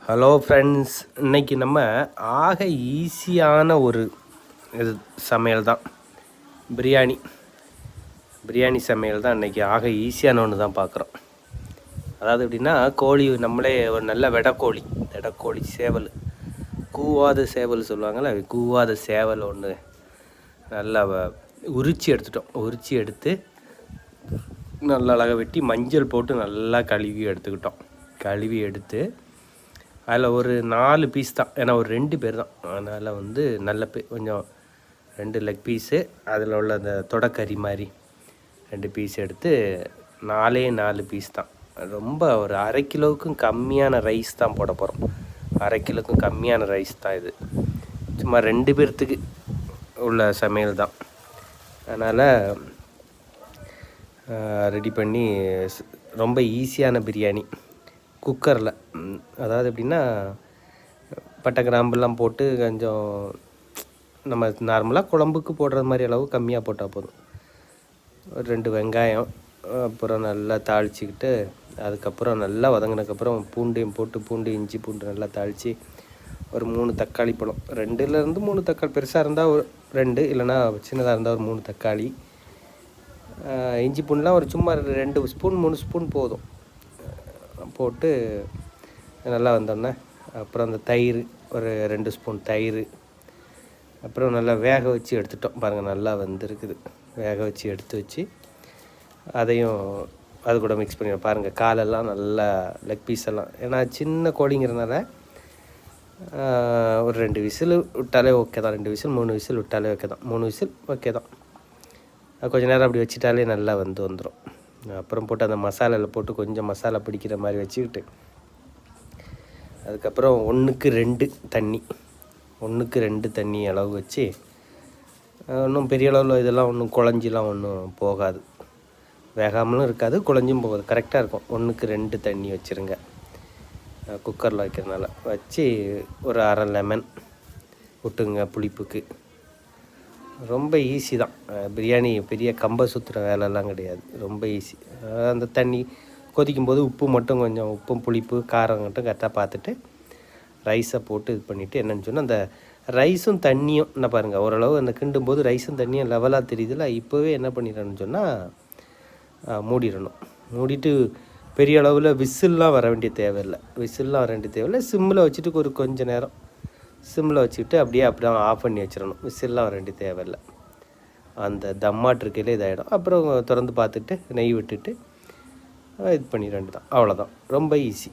Hello friends, இன்றைக்கி நம்ம ஆக ஈஸியான ஒரு இது சமையல் தான் பிரியாணி சமையல் தான். இன்றைக்கி ஆக ஈஸியான ஒன்று தான் பார்க்குறோம். அதாவது எப்படின்னா, கோழி நம்மளே ஒரு நல்ல வெடக்கோழி சேவல், கூவாத சேவல் சொல்லுவாங்கள்ல, கூவாத சேவல் ஒன்று நல்லா உரித்து எடுத்து நல்லா அழகாக வெட்டி மஞ்சள் போட்டு நல்லா கழுவி எடுத்து அதில் ஒரு 4 பீஸ் தான், ஏன்னா ஒரு 2 பேர் தான். அதனால் நல்ல கொஞ்சம் 2 லெக் பீஸு, அதில் உள்ள அந்த தொடக்கறி மாதிரி 2 பீஸ் எடுத்து 4 பீஸ் தான். ரொம்ப ஒரு 1/2 கிலோவுக்கும் கம்மியான ரைஸ் தான் போட போகிறோம். 1/2 கிலோவுக்கும் கம்மியான ரைஸ் தான் இது. சும்மா 2 பேர்த்துக்கு உள்ள சமையல் தான். அதனால் ரெடி பண்ணி ரொம்ப ஈஸியான பிரியாணி குக்கரில். அதாவது எப்படின்னா, பட்டை கிராம்பெல்லாம் போட்டு கொஞ்சம் நம்ம நார்மலாக குழம்புக்கு போடுறது மாதிரி அளவு கம்மியாக போட்டால் போதும். ஒரு 2 வெங்காயம், அப்புறம் நல்லா தாளிச்சிக்கிட்டு, அதுக்கப்புறம் நல்லா வதங்கினதுக்கப்புறம் பூண்டு இஞ்சி பூண்டு நல்லா தாளித்து, ஒரு 3 தக்காளி பழம், 2லேருந்து 3 தக்காளி, பெருசாக இருந்தால் ஒரு 2, இல்லைனா சின்னதாக இருந்தால் ஒரு 3 தக்காளி. இஞ்சி பூண்டுலாம் ஒரு சும்மா 2 ஸ்பூன் 3 ஸ்பூன் போதும் போட்டு நல்லா வந்தோடனே, அப்புறம் அந்த தயிர் ஒரு 2 ஸ்பூன் தயிர், அப்புறம் நல்லா வேக வச்சு எடுத்துட்டோம். பாருங்கள், நல்லா வந்துருக்குது. வேக வச்சு எடுத்து அதையும் அது கூட மிக்ஸ் பண்ணி பாருங்கள். காலெல்லாம் நல்லா லெக் பீஸ் எல்லாம், ஏன்னா சின்ன கோழிங்கிறதுனால ஒரு 2 விசில் விட்டாலே ஓகே தான். 2 விசில் 3 விசில் விட்டாலே ஓகே தான். 3 விசில் ஓகே தான். கொஞ்சம் நேரம் அப்படி வச்சிட்டாலே நல்லா வந்துடும். அப்புறம் போட்டு அந்த மசாலாவில் போட்டு கொஞ்சம் மசாலா பிடிக்கிற மாதிரி வச்சுக்கிட்டு, அதுக்கப்புறம் 1க்கு 2 தண்ணி அளவு வச்சு, இன்னும் பெரிய அளவில் இதெல்லாம் ஒன்றும் குழஞ்சிலாம் ஒன்றும் போகாது, வேகாமலும் இருக்காது, குழஞ்சும் போகாது, கரெக்டாக இருக்கும். 1க்கு 2 தண்ணி வச்சுருங்க. குக்கரில் வைக்கிறதுனால வச்சு ஒரு 1/2 லெமன் விட்டுங்க புளிப்புக்கு. ரொம்ப ஈஸி தான் பிரியாணி. பெரிய கம்ப சுற்றுற வேலைலாம் கிடையாது, ரொம்ப ஈஸி. அந்த தண்ணி கொதிக்கும்போது உப்பும் புளிப்பு காரம் மட்டும் கரெக்டாக பார்த்துட்டு ரைஸை போட்டு இது பண்ணிவிட்டு, என்னென்னு சொன்னால் அந்த ரைஸும் தண்ணியும் என்ன பாருங்கள், ஓரளவு அந்த கிண்டும்போது ரைஸும் தண்ணியும் லெவலாக தெரியுதுல்ல. இப்போவே என்ன பண்ணிடணும்னு சொன்னால் மூடிட்டு பெரிய அளவில் விசில்லாம் வர வேண்டிய தேவையில்லை. சிம்மில் வச்சுட்டு ஒரு கொஞ்சம் நேரம் சிம்மில் வச்சுக்கிட்டு அப்படியே ஆஃப் பண்ணி வச்சிடணும். விசில்லாம் வர வேண்டிய தேவையில்லை. அந்த தம்மாட்டு இருக்கையிலே இதாகிடும். அப்புறம் திறந்து பார்த்துட்டு நெய் விட்டுட்டு இது பண்ணிட வேண்டியதான். அவ்வளோதான், ரொம்ப ஈஸி.